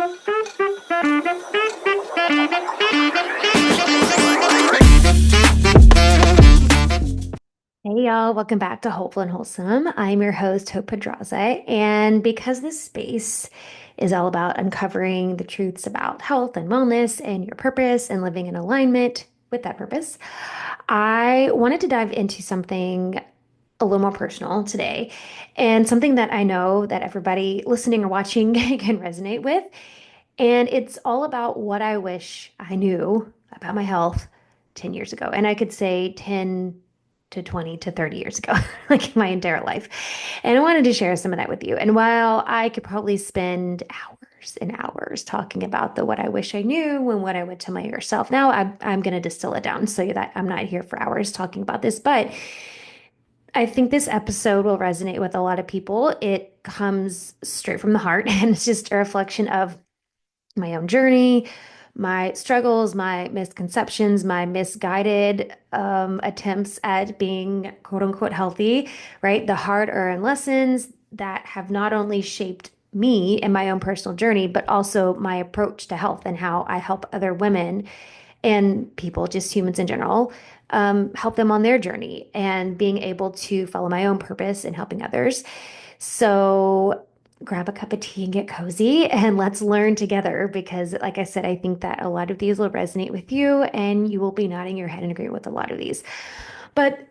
Hey y'all, welcome back to Hopeful and Wholesome. I'm your host, Hope Pedraza, and because this space is all about uncovering the truths about health and wellness and your purpose and living in alignment with that purpose, I wanted to dive into something a little more personal today and something that I know that everybody listening or watching can resonate with. And it's all about what I wish I knew about my health 10 years ago. And I could say 10 to 20 to 30 years ago, like my entire life. And I wanted to share some of that with you. And while I could probably spend hours and hours talking about the what I wish I knew and what I would tell my younger self, now I'm going to distill it down so that I'm not here for hours talking about this. But I think this episode will resonate with a lot of people. It comes straight from the heart, and it's just a reflection of my own journey, my struggles, my misconceptions, my misguided attempts at being quote unquote healthy, right? The hard earned lessons that have not only shaped me and my own personal journey, but also my approach to health and how I help other women and people, just humans in general, help them on their journey and being able to follow my own purpose in helping others. So grab a cup of tea and get cozy and let's learn together because, like I said, I think that a lot of these will resonate with you and you will be nodding your head and agreeing with a lot of these. But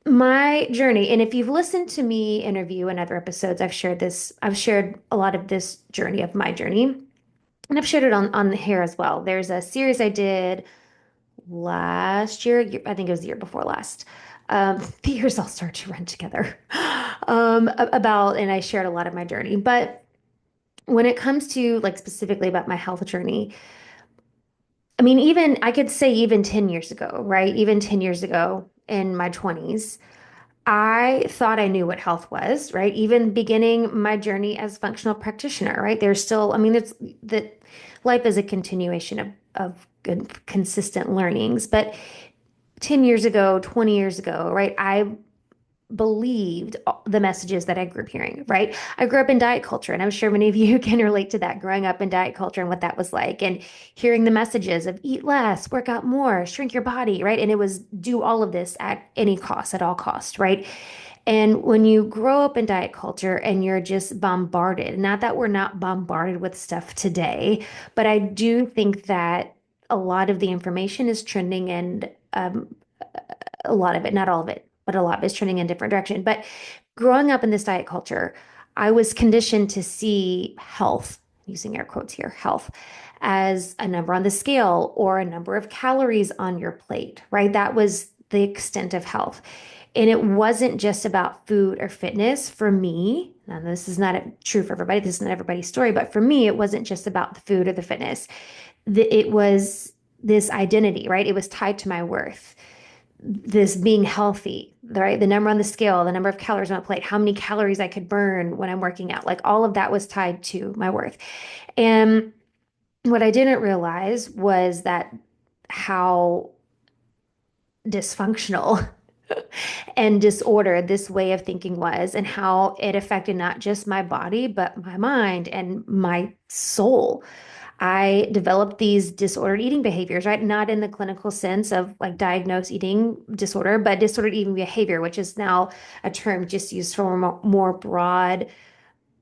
my journey, and if you've listened to me interview in other episodes, I've shared a lot of this journey of my journey. And I've shared it on here as well. There's a series I did last year, I think it was the year before last. The years all start to run together. About, and I shared a lot of my journey. But when it comes to like specifically about my health journey, I mean, even I could say even 10 years ago, right? Even 10 years ago in my 20s, I thought I knew what health was, right? Even beginning my journey as functional practitioner, right? There's still, I mean, it's that life is a continuation of good, consistent learnings. But 10 years ago, 20 years ago, right? I believed the messages that I grew up hearing, right? I grew up in diet culture, and I'm sure many of you can relate to that, growing up in diet culture and what that was like, and hearing the messages of eat less, work out more, shrink your body, right? And it was do all of this at any cost, at all cost, right? And when you grow up in diet culture and you're just bombarded, not that we're not bombarded with stuff today, but I do think that a lot of the information is trending and a lot of it, not all of it, but a lot is trending in a different direction. But growing up in this diet culture, I was conditioned to see health, using air quotes here, health, as a number on the scale or a number of calories on your plate, right? That was the extent of health. And it wasn't just about food or fitness for me. Now, this is not true for everybody. This is not everybody's story. But for me, it wasn't just about the food or the fitness. It was this identity, right? It was tied to my worth, this being healthy, right? The number on the scale, the number of calories on a plate, how many calories I could burn when I'm working out, like all of that was tied to my worth. And what I didn't realize was that how dysfunctional and disordered this way of thinking was, and how it affected not just my body, but my mind and my soul. I developed these disordered eating behaviors, right? Not in the clinical sense of like diagnosed eating disorder, but disordered eating behavior, which is now a term just used for more broad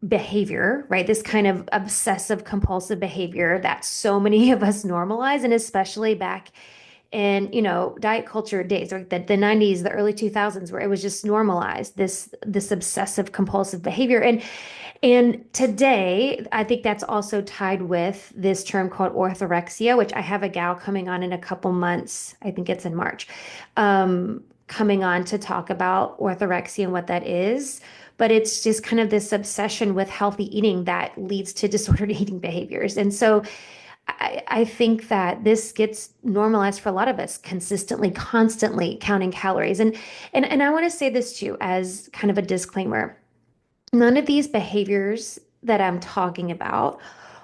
behavior, right? This kind of obsessive compulsive behavior that so many of us normalize, and especially back in, diet culture days, like the 90s, the early 2000s, where it was just normalized, this obsessive compulsive behavior. And today, I think that's also tied with this term called orthorexia, which I have a gal coming on in a couple months. I think it's in March, coming on to talk about orthorexia and what that is. But it's just kind of this obsession with healthy eating that leads to disordered eating behaviors. And so I think that this gets normalized for a lot of us, consistently, constantly counting calories. And I want to say this too, as kind of a disclaimer. None of these behaviors that I'm talking about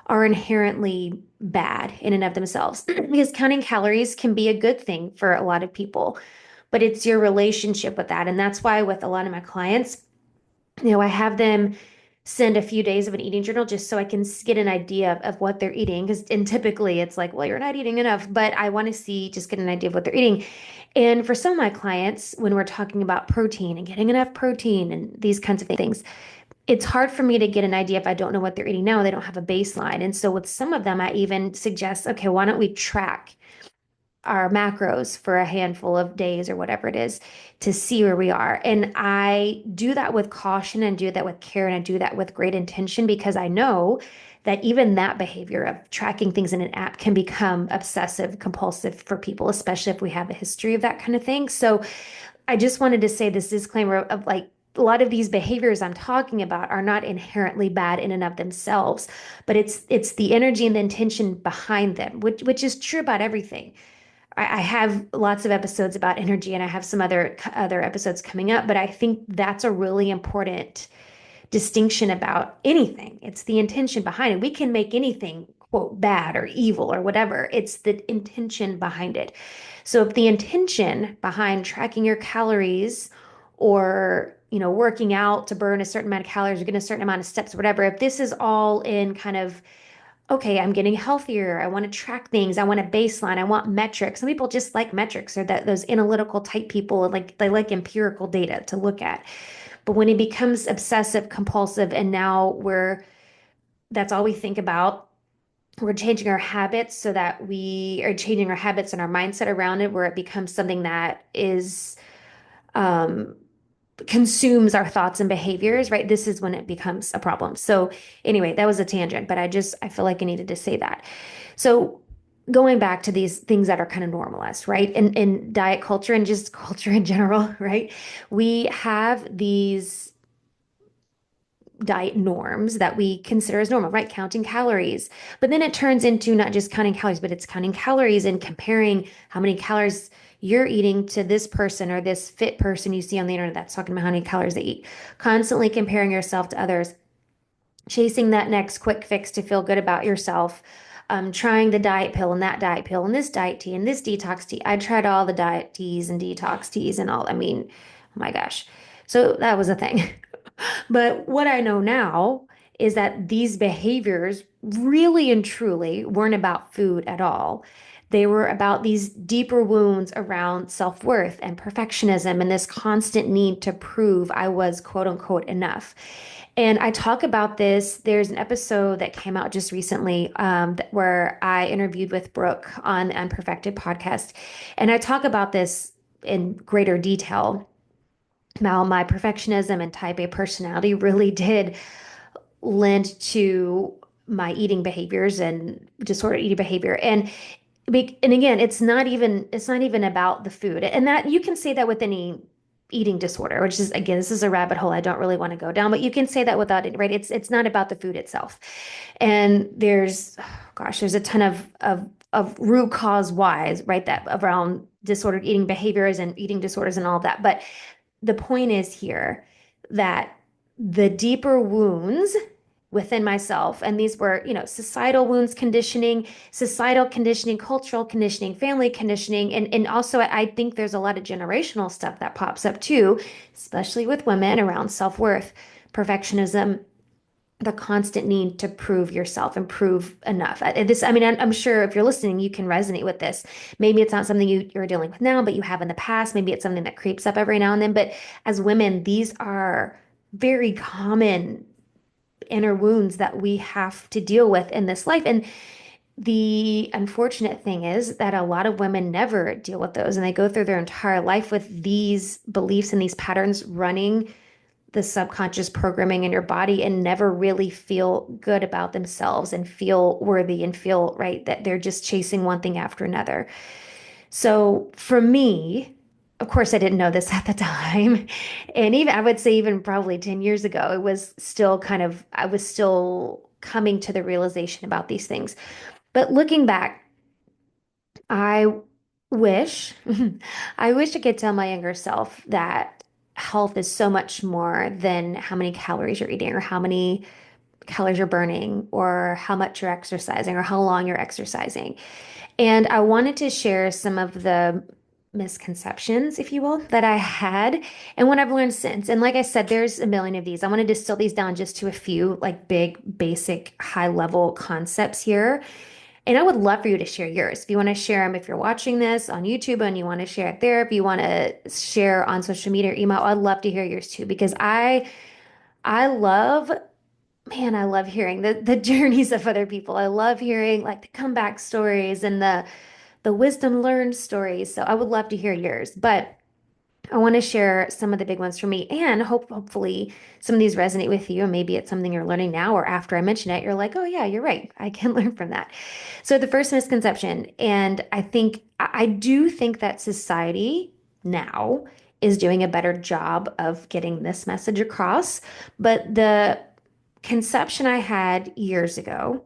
are inherently bad in and of themselves because counting calories can be a good thing for a lot of people, but it's your relationship with that. And that's why with a lot of my clients, I have them send a few days of an eating journal just so I can get an idea of what they're eating. Because and typically it's like, well, you're not eating enough, but I want to see, just get an idea of what they're eating. And for some of my clients, when we're talking about protein and getting enough protein and these kinds of things, it's hard for me to get an idea if I don't know what they're eating now. They don't have a baseline. And so with some of them, I even suggest, okay, why don't we track our macros for a handful of days or whatever it is to see where we are. And I do that with caution and do that with care and I do that with great intention because I know that even that behavior of tracking things in an app can become obsessive compulsive for people, especially if we have a history of that kind of thing. So I just wanted to say this disclaimer of like, a lot of these behaviors I'm talking about are not inherently bad in and of themselves, but it's the energy and the intention behind them, which is true about everything. I have lots of episodes about energy, and I have some other episodes coming up, but I think that's a really important distinction about anything. It's the intention behind it. We can make anything, quote, bad or evil or whatever. It's the intention behind it. So if the intention behind tracking your calories or working out to burn a certain amount of calories or get a certain amount of steps, or whatever, if this is all in kind of okay, I'm getting healthier. I want to track things. I want a baseline. I want metrics. Some people just like metrics or that those analytical type people like they like empirical data to look at. But when it becomes obsessive compulsive and now that's all we think about, we're changing our habits so that we are changing our habits and our mindset around it where it becomes something that is um consumes our thoughts and behaviors, right? This is when it becomes a problem. So anyway, that was a tangent, but I feel like I needed to say that. So going back to these things that are kind of normalized, right? In diet culture and just culture in general, right? We have these diet norms that we consider as normal, right? Counting calories. But then it turns into not just counting calories, but it's counting calories and comparing how many calories you're eating to this person or this fit person you see on the internet that's talking about how many calories they eat. Constantly comparing yourself to others, chasing that next quick fix to feel good about yourself. Trying the diet pill and that diet pill and this diet tea and this detox tea. I tried all the diet teas and detox teas and all. I mean, oh my gosh. So that was a thing. But what I know now is that these behaviors really and truly weren't about food at all. They were about these deeper wounds around self-worth and perfectionism and this constant need to prove I was quote unquote enough. And I talk about this. There's an episode that came out just recently where I interviewed with Brooke on the Unperfected podcast. And I talk about this in greater detail. Now, my perfectionism and type A personality really did lend to my eating behaviors and disordered eating behavior. And again, it's not even about the food. And that you can say that with any eating disorder, which is again, this is a rabbit hole I don't really want to go down, but you can say that without it, right? It's not about the food itself. And there's a ton of root cause whys, right? That around disordered eating behaviors and eating disorders and all of that. But the point is here that the deeper wounds within myself, and these were, societal wounds, societal conditioning, cultural conditioning, family conditioning, and also I think there's a lot of generational stuff that pops up too, especially with women around self-worth, perfectionism, the constant need to prove yourself and prove enough. I'm sure if you're listening, you can resonate with this. Maybe it's not something you're dealing with now, but you have in the past. Maybe it's something that creeps up every now and then. But as women, these are very common inner wounds that we have to deal with in this life. And the unfortunate thing is that a lot of women never deal with those and they go through their entire life with these beliefs and these patterns running the subconscious programming in your body and never really feel good about themselves and feel worthy and feel right that they're just chasing one thing after another. So for me, of course, I didn't know this at the time. And even I would say, even probably 10 years ago, I was still coming to the realization about these things. But looking back, I wish, I wish I could tell my younger self that health is so much more than how many calories you're eating or how many calories you're burning or how much you're exercising or how long you're exercising. And I wanted to share some of the misconceptions, if you will, that I had and what I've learned since. And like I said, there's a million of these. I want to distill these down just to a few like big, basic, high level concepts here. And I would love for you to share yours. If you want to share them, if you're watching this on YouTube and you want to share it there, if you want to share on social media or email, I'd love to hear yours too, because I love, man, I love hearing the journeys of other people. I love hearing like the comeback stories and the wisdom learned stories. So I would love to hear yours. But I want to share some of the big ones for me and hopefully some of these resonate with you. And maybe it's something you're learning now, or after I mention it, you're like, oh, yeah, you're right. I can learn from that. So, the first misconception, and I do think that society now is doing a better job of getting this message across. But the conception I had years ago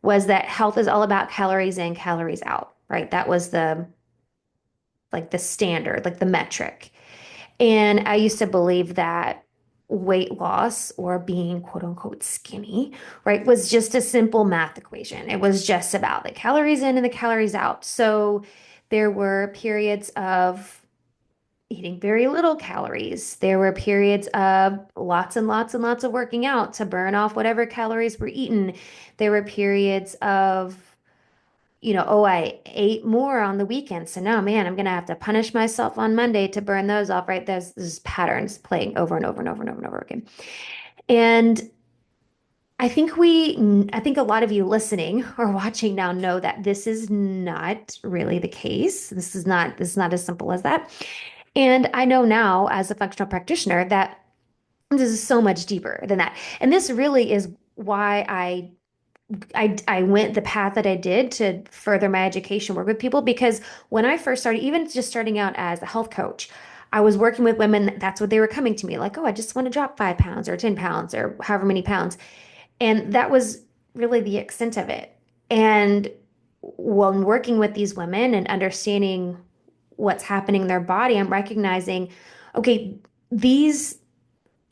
was that health is all about calories in, calories out, right? That was the standard, like the metric. And I used to believe that weight loss or being quote unquote skinny, right, was just a simple math equation. It was just about the calories in and the calories out. So there were periods of eating very little calories. There were periods of lots and lots and lots of working out to burn off whatever calories were eaten. There were periods of oh, I ate more on the weekend. So now, man, I'm gonna have to punish myself on Monday to burn those off, right? There's patterns playing over and over and over and over and over again. And I think a lot of you listening or watching now know that this is not really the case. This is not as simple as that. And I know now as a functional practitioner that this is so much deeper than that. And this really is why I went the path that I did to further my education, work with people, because when I first started, even just starting out as a health coach, I was working with women. That's what they were coming to me like, oh, I just want to drop 5 pounds or 10 pounds or however many pounds. And that was really the extent of it. And when working with these women and understanding what's happening in their body, I'm recognizing, okay, these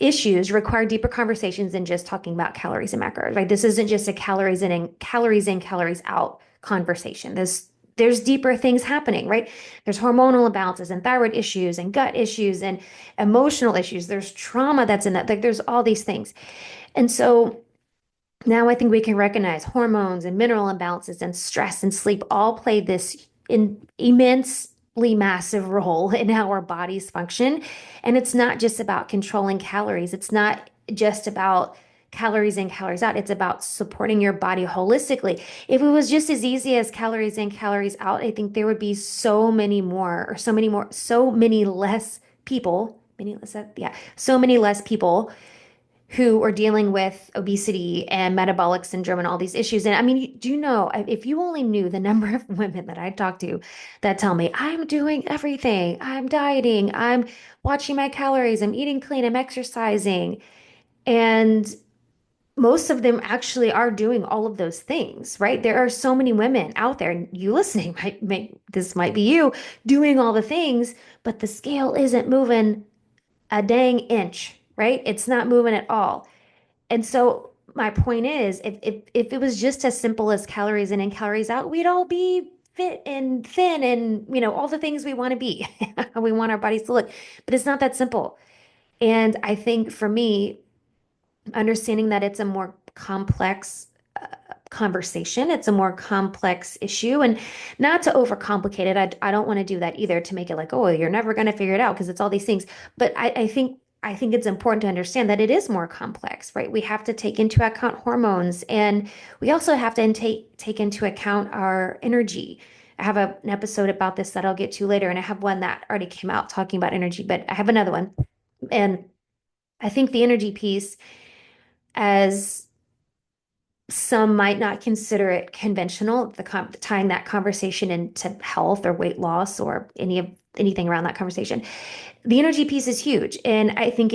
issues require deeper conversations than just talking about calories and macros, right? This isn't just a calories in, calories out conversation. There's deeper things happening, right? There's hormonal imbalances and thyroid issues and gut issues and emotional issues. There's trauma that's in that. Like there's all these things. And so now I think we can recognize hormones and mineral imbalances and stress and sleep all play this immensely massive role in how our bodies function. And it's not just about controlling calories. It's not just about calories in, calories out. It's about supporting your body holistically. If it was just as easy as calories in, calories out, I think there would be so many more, or so many less people, so many less people who are dealing with obesity and metabolic syndrome and all these issues. And I mean, do you know, if you only knew the number of women that I talk to that tell me, I'm doing everything, I'm dieting, I'm watching my calories, I'm eating clean, I'm exercising. And most of them actually are doing all of those things, right? There are so many women out there, and you listening this might be you doing all the things, but the scale isn't moving a dang inch, right? It's not moving at all. And so my point is, if it was just as simple as calories in and calories out, we'd all be fit and thin and all the things we want to be. We want our bodies to look, but it's not that simple. And I think for me, understanding that it's a more complex conversation, it's a more complex issue, and not to overcomplicate it. I don't want to do that either to make it like, oh, you're never going to figure it out because it's all these things. But I think it's important to understand that it is more complex, right? We have to take into account hormones, and we also have to take into account our energy. I have an episode about this that I'll get to later, and I have one that already came out talking about energy, but I have another one. And I think the energy piece, as some might not consider it conventional, tying that conversation into health or weight loss or anything around that conversation. The energy piece is huge, and I think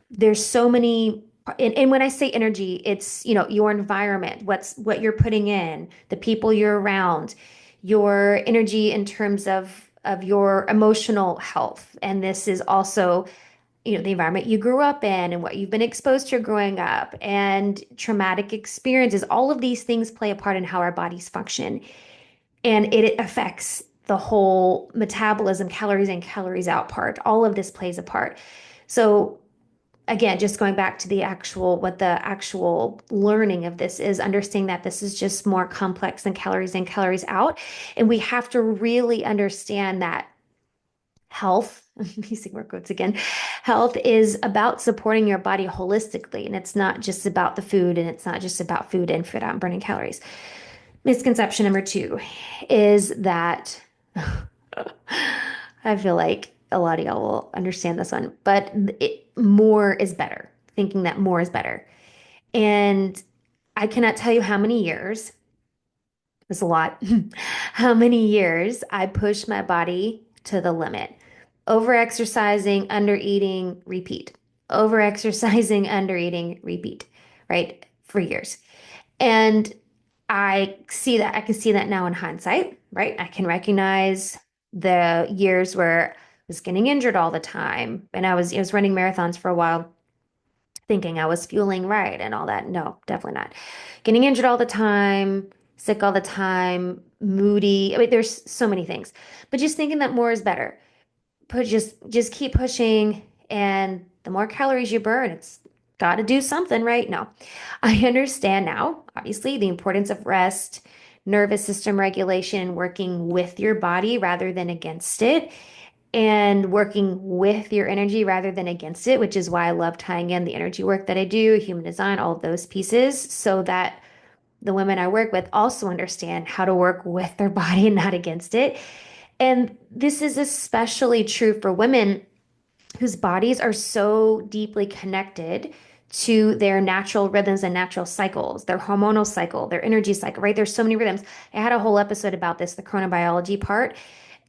there's so many. And when I say energy, it's your environment, what you're putting in, the people you're around, your energy in terms of your emotional health, and this is also the environment you grew up in and what you've been exposed to growing up and traumatic experiences. All of these things play a part in how our bodies function. And it affects the whole metabolism, calories in, calories out part. All of this plays a part. So again, just going back to the actual, what the actual learning of this is, understanding that this is just more complex than calories in, calories out. And we have to really understand that health, using more quotes again, health is about supporting your body holistically. And it's not just about the food, and it's not just about food in, food out, and burning calories. Misconception number two is that I feel like a lot of y'all will understand this one, but more is better, thinking that more is better. And I cannot tell you how many years, it's a lot, how many years I pushed my body to the limit. Over exercising, under eating, repeat. Over exercising, under eating, repeat, right? For years. And I see that. I can see that now in hindsight, right? I can recognize the years where I was getting injured all the time, and I was running marathons for a while, thinking I was fueling right and all that. No, definitely not. Getting injured all the time, sick all the time, moody. I mean, there's so many things, but just thinking that more is better. Just keep pushing, and the more calories you burn, it's got to do something, right? No, I understand now, obviously, the importance of rest, nervous system regulation, working with your body rather than against it, and working with your energy rather than against it, which is why I love tying in the energy work that I do, human design, all of those pieces, so that the women I work with also understand how to work with their body and not against it. And this is especially true for women whose bodies are so deeply connected to their natural rhythms and natural cycles, their hormonal cycle, their energy cycle, right? There's so many rhythms. I had a whole episode about this, the chronobiology part,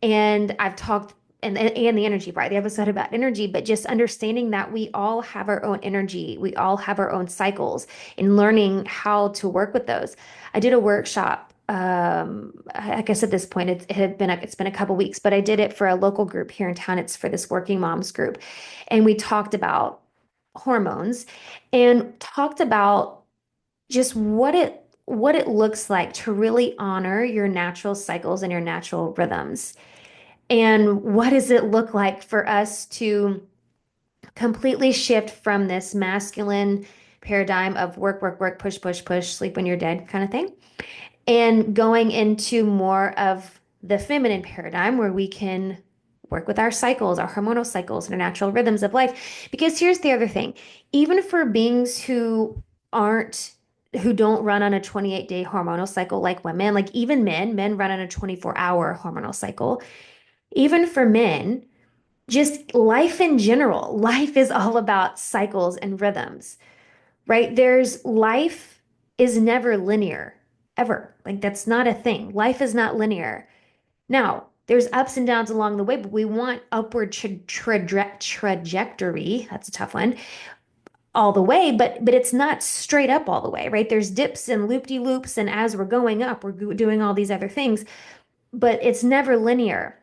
and I've talked and the energy part, the episode about energy, but just understanding that we all have our own energy, we all have our own cycles, and learning how to work with those. I did a workshop. I guess at this point it's been a couple weeks, but I did it for a local group here in town. It's for this working moms group, and we talked about hormones and talked about just what it looks like to really honor your natural cycles and your natural rhythms. And what does it look like for us to completely shift from this masculine paradigm of work, work, work, push, push, push, sleep when you're dead kind of thing, and going into more of the feminine paradigm where we can work with our cycles, our hormonal cycles, and our natural rhythms of life. Because here's the other thing, even for beings aren't, who don't run on a 28-day hormonal cycle like women, like even men run on a 24-hour hormonal cycle. Even for men, just life in general, life is all about cycles and rhythms, right? There's life is never linear, ever. Like that's not a thing. Life is not linear. Now, there's ups and downs along the way, but we want upward trajectory. That's a tough one. All the way, but it's not straight up all the way, right? There's dips and loop-de-loops, and as we're going up, we're doing all these other things, but it's never linear.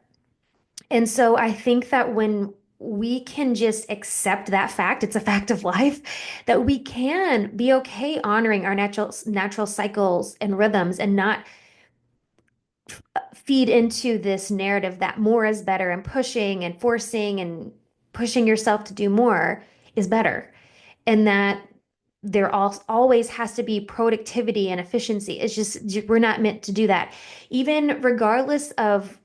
And so I think that when we can just accept that fact, it's a fact of life, that we can be okay honoring our natural cycles and rhythms and not feed into this narrative that more is better, and pushing and forcing and pushing yourself to do more is better. And that there always has to be productivity and efficiency. It's just, we're not meant to do that. Even regardless of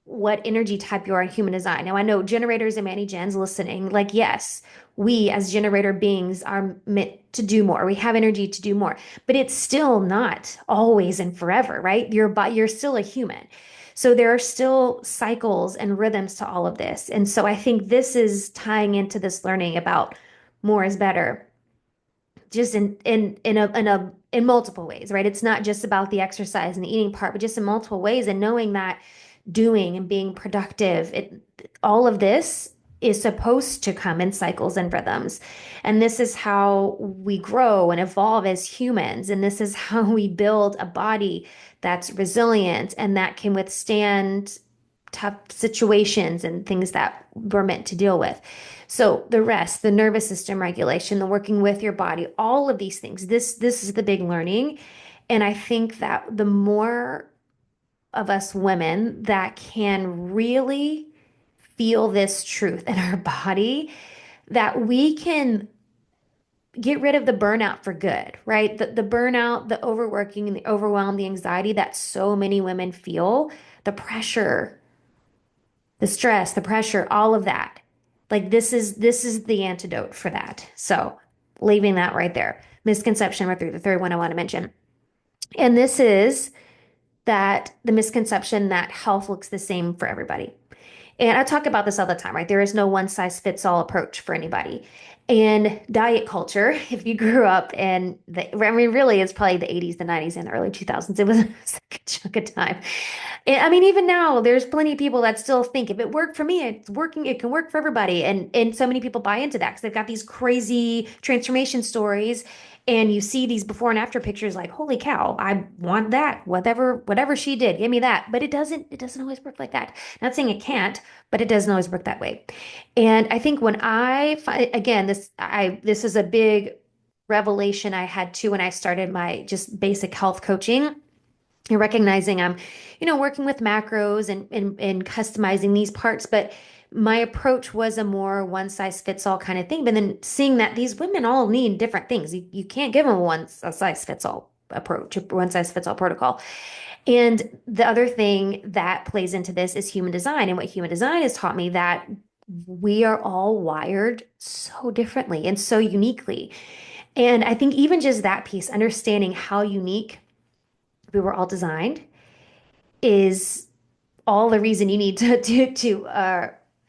what energy type you are in human design. Now, I know generators and many gens listening, like, yes, we as generator beings are meant to do more. We have energy to do more, but it's still not always and forever, right? You're still a human. So there are still cycles and rhythms to all of this. And so I think this is tying into this learning about more is better, just in multiple ways, right? It's not just about the exercise and the eating part, but just in multiple ways, and knowing that doing and being productive, all of this is supposed to come in cycles and rhythms. And this is how we grow and evolve as humans. And this is how we build a body that's resilient and that can withstand tough situations and things that we're meant to deal with. So the rest, the nervous system regulation, the working with your body, all of these things, this is the big learning. And I think that the more of us women that can really feel this truth in our body that we can get rid of the burnout for good, right? The burnout, the overworking, and the overwhelm, the anxiety that so many women feel, the pressure, the stress, the pressure, all of that. Like this is the antidote for that. So leaving that right there. Misconception number three, the third one I want to mention. And this is that the misconception that health looks the same for everybody. And I talk about this all the time, right? There is no one size fits all approach for anybody. And diet culture, if you grew up in I mean, really, it's probably the 80s, the 90s, and the early 2000s. It was a chunk of time. And, I mean, even now, there's plenty of people that still think if it worked for me, it's working, it can work for everybody. And so many people buy into that because they've got these crazy transformation stories. And you see these before and after pictures like, holy cow, I want that. Whatever she did, give me that. But it doesn't always work like that. Not saying it can't, but it doesn't always work that way. And I think when I find, again, this is a big revelation I had too when I started my just basic health coaching and recognizing I'm, working with macros and customizing these parts, but my approach was a more one size fits all kind of thing. But then seeing that these women all need different things. You can't give them a size fits all approach, one size fits all protocol. And the other thing that plays into this is human design. And what human design has taught me that we are all wired so differently and so uniquely. And I think even just that piece, understanding how unique we were all designed is all the reason you need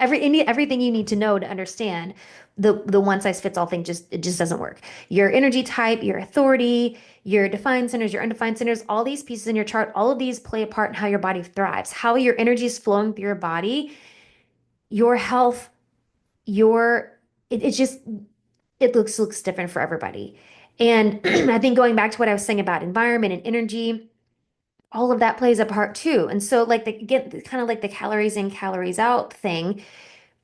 everything you need to know to understand the one size fits all thing it just doesn't work. Your energy type, your authority, your defined centers, your undefined centers, all these pieces in your chart, all of these play a part in how your body thrives, how your energy is flowing through your body, your health, it just it looks different for everybody. And I think going back to what I was saying about environment and energy, all of that plays a part too. And so like get kind of like the calories in, calories out thing,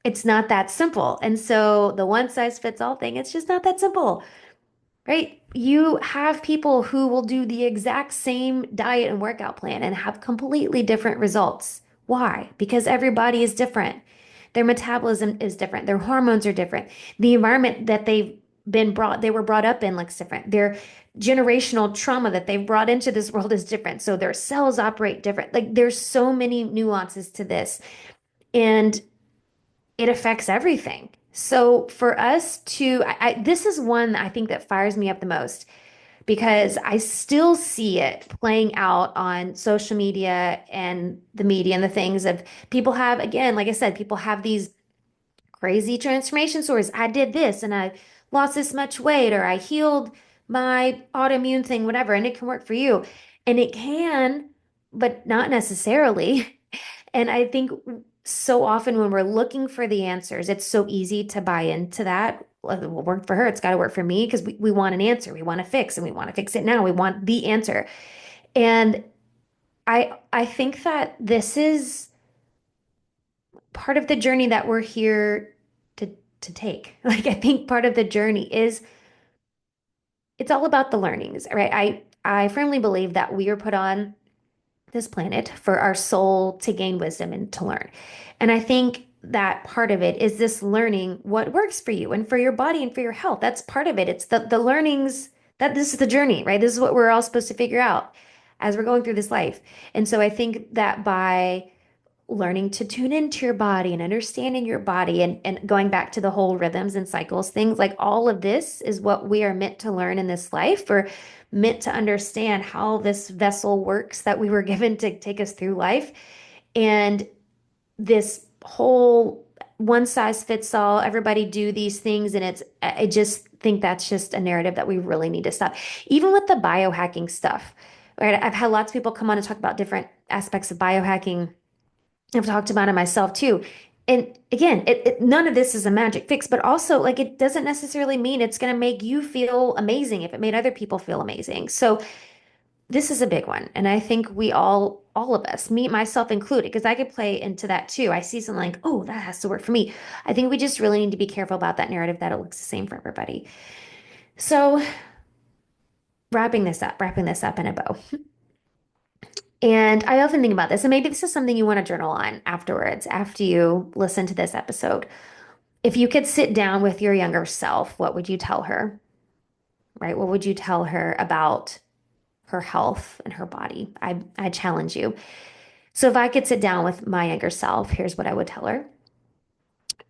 it's not that simple. And so the one size fits all thing, it's just not that simple, right? You have people who will do the exact same diet and workout plan and have completely different results. Why? Because everybody is different. Their metabolism is different. Their hormones are different. The environment that they were brought up in looks different. Their generational trauma that they've brought into this world is different. So their cells operate different. Like there's so many nuances to this. And it affects everything. So for us to, this is one I think that fires me up the most because I still see it playing out on social media and the media and the things of people have, again, like I said, people have these crazy transformation stories. I did this and I lost this much weight or I healed my autoimmune thing, whatever, and it can work for you. And it can, but not necessarily. And I think so often when we're looking for the answers, it's so easy to buy into that. Well, it will work for her. It's got to work for me because we want an answer. We want to fix and we want to fix it now. We want the answer. And I think that this is part of the journey that we're here to take. Like I think part of the journey is it's all about the learnings, right? I firmly believe that we are put on this planet for our soul to gain wisdom and to learn. And I think that part of it is this learning what works for you and for your body and for your health. That's part of it. It's the learnings that this is the journey, right? This is what we're all supposed to figure out as we're going through this life. And so I think that by learning to tune into your body and understanding your body and going back to the whole rhythms and cycles things like all of this is what we are meant to learn in this life. We're meant to understand how this vessel works that we were given to take us through life. And this whole one size fits all, everybody do these things. And I just think that's just a narrative that we really need to stop. Even with the biohacking stuff, right? I've had lots of people come on and talk about different aspects of biohacking. I've talked about it myself too. And again, none of this is a magic fix, but also like it doesn't necessarily mean it's going to make you feel amazing if it made other people feel amazing. So this is a big one. And I think we all of us, me, myself included, because I could play into that too. I see something like, oh, that has to work for me. I think we just really need to be careful about that narrative that it looks the same for everybody. So wrapping this up in a bow. And I often think about this, and maybe this is something you want to journal on afterwards, after you listen to this episode. If you could sit down with your younger self, what would you tell her? Right? What would you tell her about her health and her body? I challenge you. So if I could sit down with my younger self, here's what I would tell her.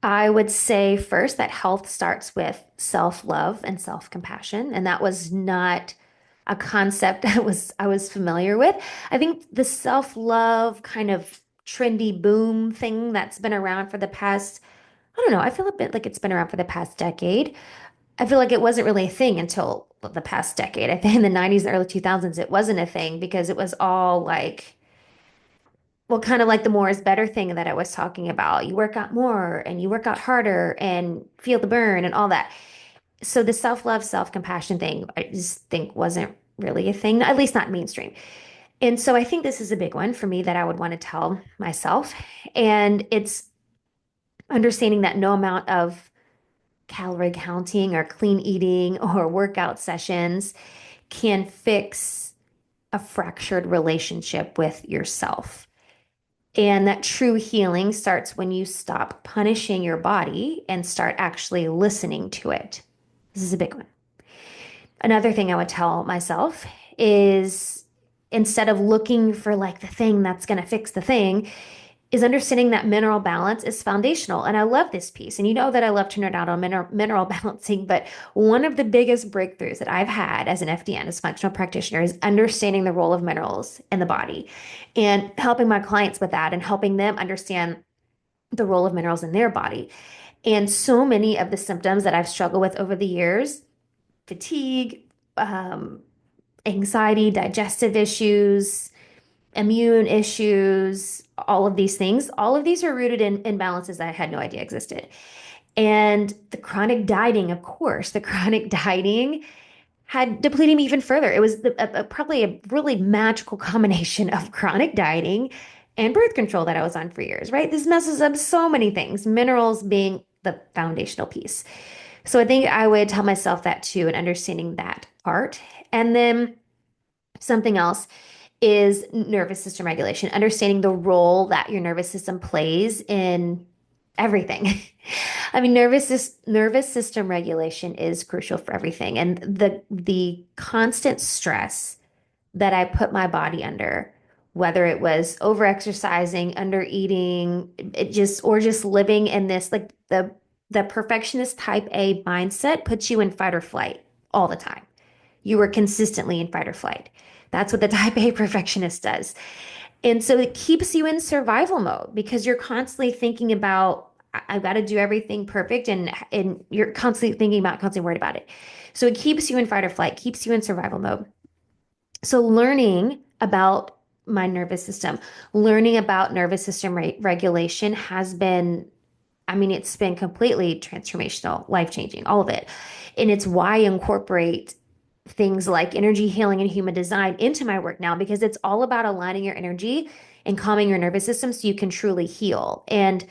I would say first that health starts with self-love and self-compassion, and that was not a concept I was familiar with. I think the self-love kind of trendy boom thing that's been around for the past, I don't know, I feel a bit like it's been around for the past decade. I feel like it wasn't really a thing until the past decade. I think in the 90s and early 2000s it wasn't a thing because it was all like, well, kind of like the more is better thing that I was talking about. You work out more and you work out harder and feel the burn and all that. So the self-love, self-compassion thing, I just think wasn't really a thing, at least not mainstream. And so I think this is a big one for me that I would want to tell myself. And it's understanding that no amount of calorie counting or clean eating or workout sessions can fix a fractured relationship with yourself. And that true healing starts when you stop punishing your body and start actually listening to it. This is a big one. Another thing I would tell myself is instead of looking for like the thing that's going to fix the thing, is understanding that mineral balance is foundational. And I love this piece. And you know that I love to nerd out on mineral balancing, but one of the biggest breakthroughs that I've had as an FDN, as functional practitioner, is understanding the role of minerals in the body and helping my clients with that and helping them understand the role of minerals in their body. And so many of the symptoms that I've struggled with over the years, fatigue, um, anxiety, digestive issues, immune issues, all of these things, all of these are rooted in imbalances that I had no idea existed. And the chronic dieting, of course, the chronic dieting had depleted me even further. It was probably a really magical combination of chronic dieting and birth control that I was on for years, right? This messes up so many things, minerals being the foundational piece. So I think I would tell myself that too, and understanding that part. And then something else is nervous system regulation, understanding the role that your nervous system plays in everything. I mean, nervous system regulation is crucial for everything. And the constant stress that I put my body under, whether it was overexercising, under eating, it just or just living in this like the perfectionist type A mindset puts you in fight or flight all the time. You were consistently in fight or flight. That's what the type A perfectionist does. And so it keeps you in survival mode because you're constantly thinking about, I've got to do everything perfect, and you're constantly thinking about, constantly worried about it. So it keeps you in fight or flight, keeps you in survival mode. So learning about my nervous system, learning about nervous system regulation has been, I mean, it's been completely transformational, life-changing, all of it. And it's why I incorporate things like energy healing and human design into my work now because it's all about aligning your energy and calming your nervous system so you can truly heal. And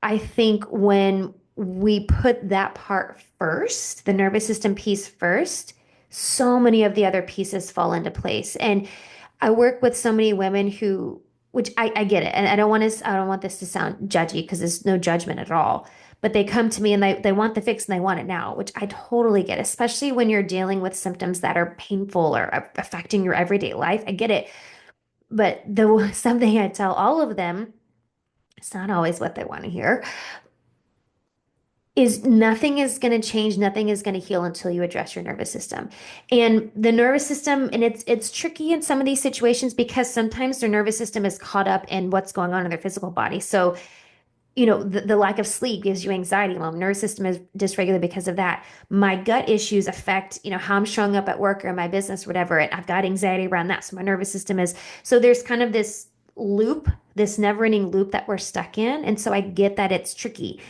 I think when we put that part first, the nervous system piece first, so many of the other pieces fall into place. And I work with so many women who, which I get it, and I don't want this to sound judgy because there's no judgment at all. But they come to me and they want the fix and they want it now, which I totally get, especially when you're dealing with symptoms that are painful or affecting your everyday life. I get it. But the something I tell all of them, it's not always what they want to hear, is nothing is going to change, nothing is going to heal until you address your nervous system. And the nervous system, and it's tricky in some of these situations because sometimes their nervous system is caught up in what's going on in their physical body. So, the lack of sleep gives you anxiety. Well, nervous system is dysregulated because of that. My gut issues affect, how I'm showing up at work or in my business, or whatever. And I've got anxiety around that. So my nervous system is, so there's kind of this loop, this never-ending loop that we're stuck in. And so I get that it's tricky.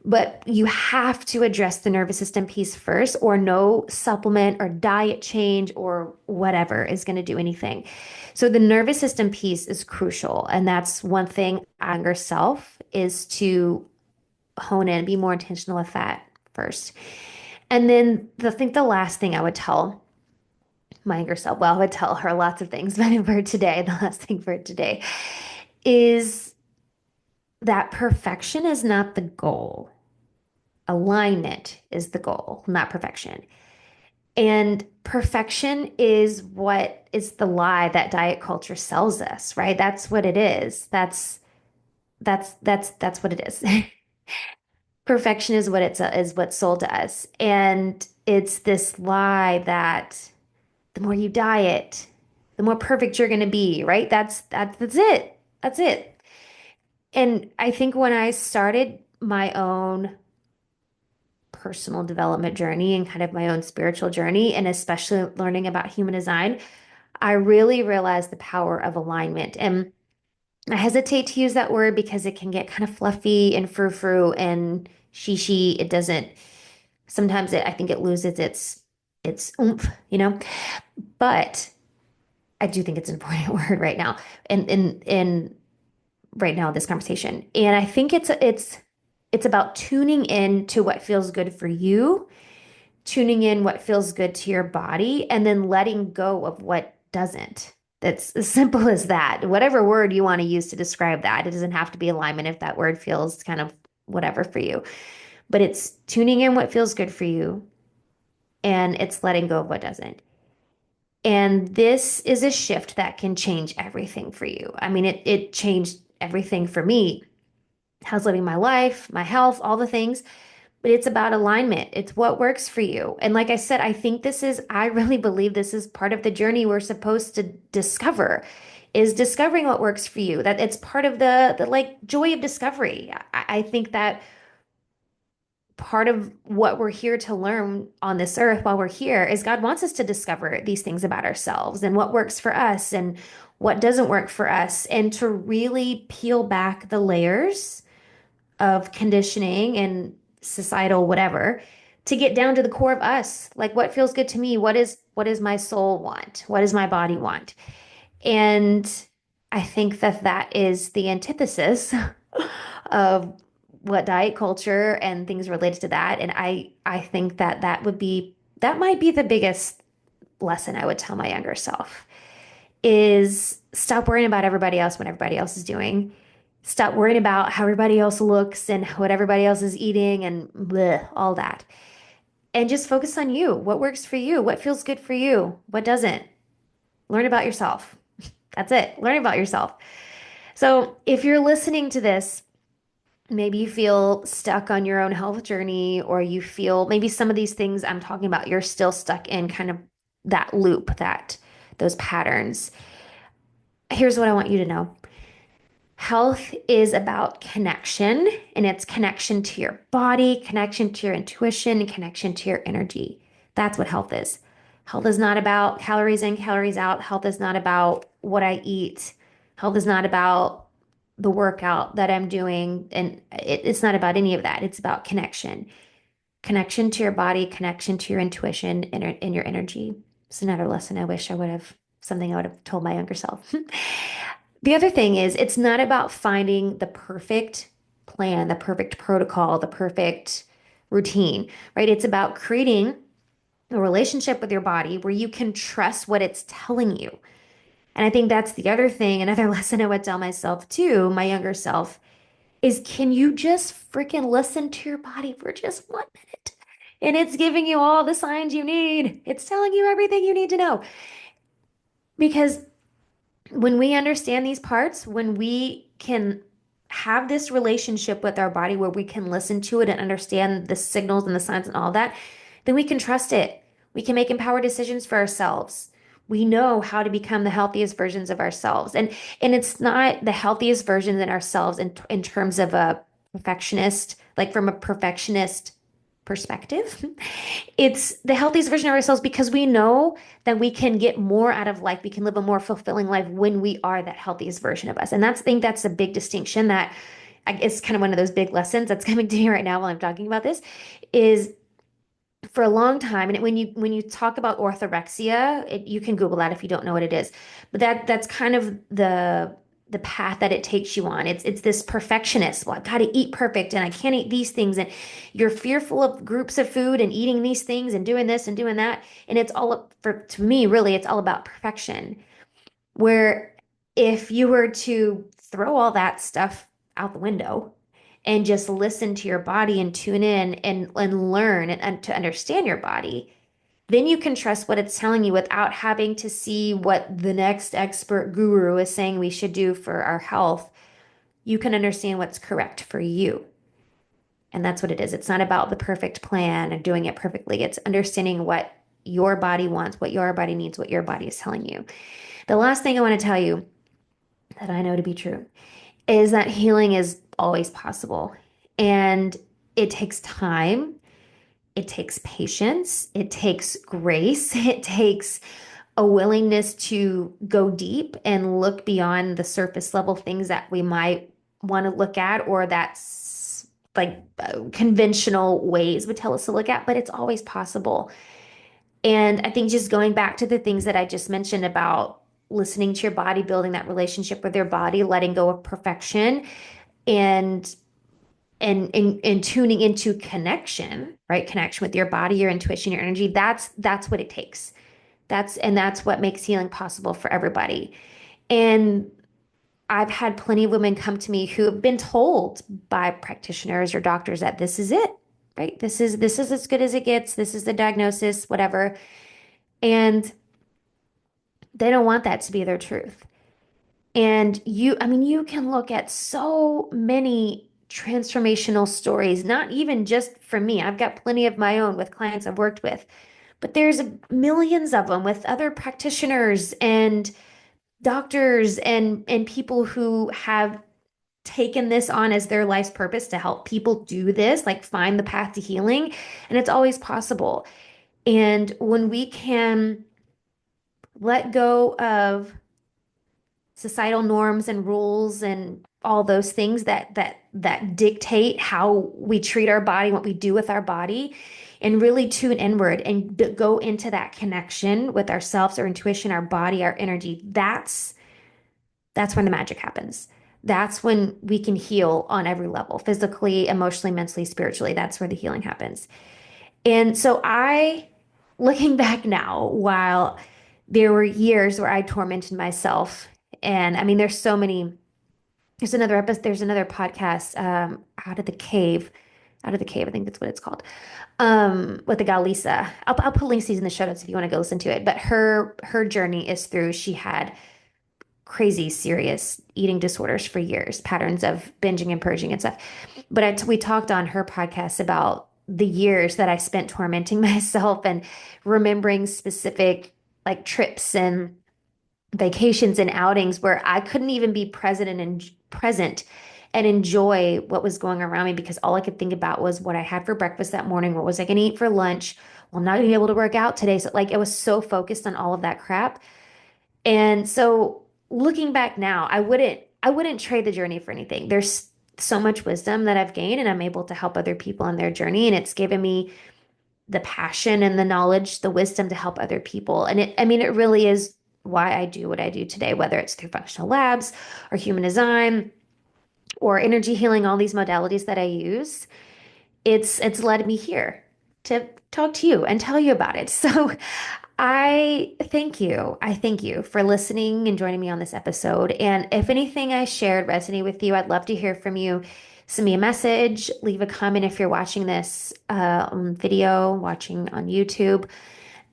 But you have to address the nervous system piece first, or no supplement or diet change or whatever is going to do anything. So the nervous system piece is crucial. And that's one thing younger self is to hone in, be more intentional with that first. And then I think the last thing I would tell my younger self, well, I would tell her lots of things, but for today, the last thing for today is that perfection is not the goal. Alignment is the goal, not perfection. And perfection is what is the lie that diet culture sells us, right? That's what it is. That's what it is. Perfection is what is what's sold to us. And it's this lie that the more you diet, the more perfect you're going to be, right? That's it. That's it. And I think when I started my own personal development journey and kind of my own spiritual journey, and especially learning about human design, I really realized the power of alignment. And I hesitate to use that word because it can get kind of fluffy and frou-frou and she. It doesn't, sometimes I think it loses its oomph, you know? But I do think it's an important word right now in right now this conversation. And I think it's about tuning in to what feels good for you, tuning in what feels good to your body, and then letting go of what doesn't. That's as simple as that. Whatever word you want to use to describe that, it doesn't have to be alignment if that word feels kind of whatever for you. But it's tuning in what feels good for you and it's letting go of what doesn't. And this is a shift that can change everything for you. I mean, it changed everything for me. How's living my life, my health, all the things. But it's about alignment. It's what works for you. And like I said, I really believe this is part of the journey we're supposed to discover, is discovering what works for you. That it's part of the like joy of discovery. I think that part of what we're here to learn on this earth while we're here is God wants us to discover these things about ourselves and what works for us and what doesn't work for us, and to really peel back the layers of conditioning and societal whatever to get down to the core of us. Like what feels good to me? What is my soul want? What does my body want? And I think that that is the antithesis of what diet culture and things related to that. And I think that that might be the biggest lesson I would tell my younger self is stop worrying about everybody else when everybody else is doing. Stop worrying about how everybody else looks and what everybody else is eating and bleh, all that. And just focus on you. What works for you? What feels good for you? What doesn't? Learn about yourself. That's it. Learn about yourself. So if you're listening to this, maybe you feel stuck on your own health journey, or you feel maybe some of these things I'm talking about, you're still stuck in kind of that loop, those patterns. Here's what I want you to know. Health is about connection, and it's connection to your body, connection to your intuition, and connection to your energy. That's what health is. Health is not about calories in, calories out. Health is not about what I eat. Health is not about the workout that I'm doing. And it's not about any of that. It's about connection. Connection to your body, connection to your intuition and your energy. It's another lesson I wish I would have, something I would have told my younger self. The other thing is, it's not about finding the perfect plan, the perfect protocol, the perfect routine, right? It's about creating a relationship with your body where you can trust what it's telling you. And I think that's the other thing, another lesson I would tell myself too, my younger self, is can you just freaking listen to your body for just 1 minute? And it's giving you all the signs you need. It's telling you everything you need to know. Because when we understand these parts, when we can have this relationship with our body where we can listen to it and understand the signals and the signs and all that, then we can trust it. We can make empowered decisions for ourselves. We know how to become the healthiest versions of ourselves. And it's not the healthiest versions in ourselves in terms of a perfectionist, like from a perfectionist perspective. It's the healthiest version of ourselves because we know that we can get more out of life. We can live a more fulfilling life when we are that healthiest version of us. And I think that's a big distinction that is kind of one of those big lessons that's coming to me right now while I'm talking about this is for a long time. And when you talk about orthorexia, you can Google that if you don't know what it is. But that's kind of the path that it takes you on. It's this perfectionist. Well, I've got to eat perfect and I can't eat these things. And you're fearful of groups of food and eating these things and doing this and doing that. And it's all for to me, really, it's all about perfection. Where if you were to throw all that stuff out the window and just listen to your body and tune in and learn and to understand your body, then you can trust what it's telling you without having to see what the next expert guru is saying we should do for our health. You can understand what's correct for you. And that's what it is. It's not about the perfect plan and doing it perfectly. It's understanding what your body wants, what your body needs, what your body is telling you. The last thing I want to tell you that I know to be true is that healing is always possible. And it takes time, it takes patience, it takes grace, it takes a willingness to go deep and look beyond the surface level things that we might want to look at or that's like conventional ways would tell us to look at, but it's always possible. And I think just going back to the things that I just mentioned about listening to your body, building that relationship with your body, letting go of perfection and and tuning into connection, right? Connection with your body, your intuition, your energy. That's what it takes. That's what makes healing possible for everybody. And I've had plenty of women come to me who have been told by practitioners or doctors that this is it, right? This is as good as it gets. This is the diagnosis, whatever. And they don't want that to be their truth. And I mean, you can look at so many transformational stories, not even just from me. I've got plenty of my own with clients I've worked with, but there's millions of them with other practitioners and doctors and people who have taken this on as their life's purpose to help people do this, like find the path to healing. And it's always possible. And when we can let go of societal norms and rules and all those things that dictate how we treat our body, what we do with our body, and really tune inward and go into that connection with ourselves, our intuition, our body, our energy. That's when the magic happens. That's when we can heal on every level, physically, emotionally, mentally, spiritually. That's where the healing happens. And so looking back now, while there were years where I tormented myself, and I mean, there's another podcast, Out of the Cave, I think that's what it's called, with the gal Lisa. I'll put links to these in the show notes if you want to go listen to it. But her journey is through, she had crazy serious eating disorders for years, patterns of binging and purging and stuff. But we talked on her podcast about the years that I spent tormenting myself and remembering specific like trips and vacations and outings where I couldn't even be present and enjoy what was going around me because all I could think about was what I had for breakfast that morning. What was I going to eat for lunch? Well, I'm not going to be able to work out today. So like it was so focused on all of that crap. And so looking back now, I wouldn't trade the journey for anything. There's so much wisdom that I've gained and I'm able to help other people on their journey. And it's given me the passion and the knowledge, the wisdom to help other people. And I mean, it really is why I do what I do today, whether it's through functional labs or human design or energy healing, all these modalities that I use. It's led me here to talk to you and tell you about it. So I thank you. I thank you for listening and joining me on this episode. And if anything I shared resonated with you, I'd love to hear from you. Send me a message, leave a comment if you're watching this on video, watching on YouTube,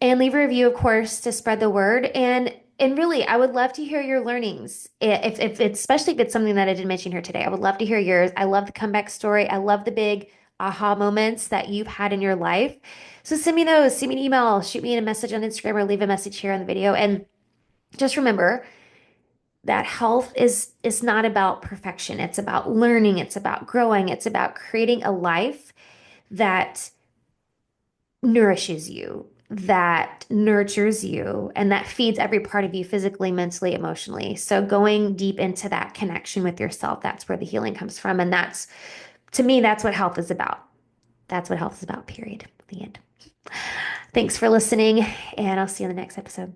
and leave a review, of course, to spread the word. And really, I would love to hear your learnings. If it's, especially if it's something that I didn't mention here today, I would love to hear yours. I love the comeback story. I love the big aha moments that you've had in your life. So send me those, send me an email, shoot me a message on Instagram or leave a message here on the video. And just remember that health is not about perfection. It's about learning, it's about growing, it's about creating a life that nourishes you, that nurtures you, and that feeds every part of you physically, mentally, emotionally. So going deep into that connection with yourself, that's where the healing comes from. And to me, that's what health is about. That's what health is about, period. The end. Thanks for listening, and I'll see you in the next episode.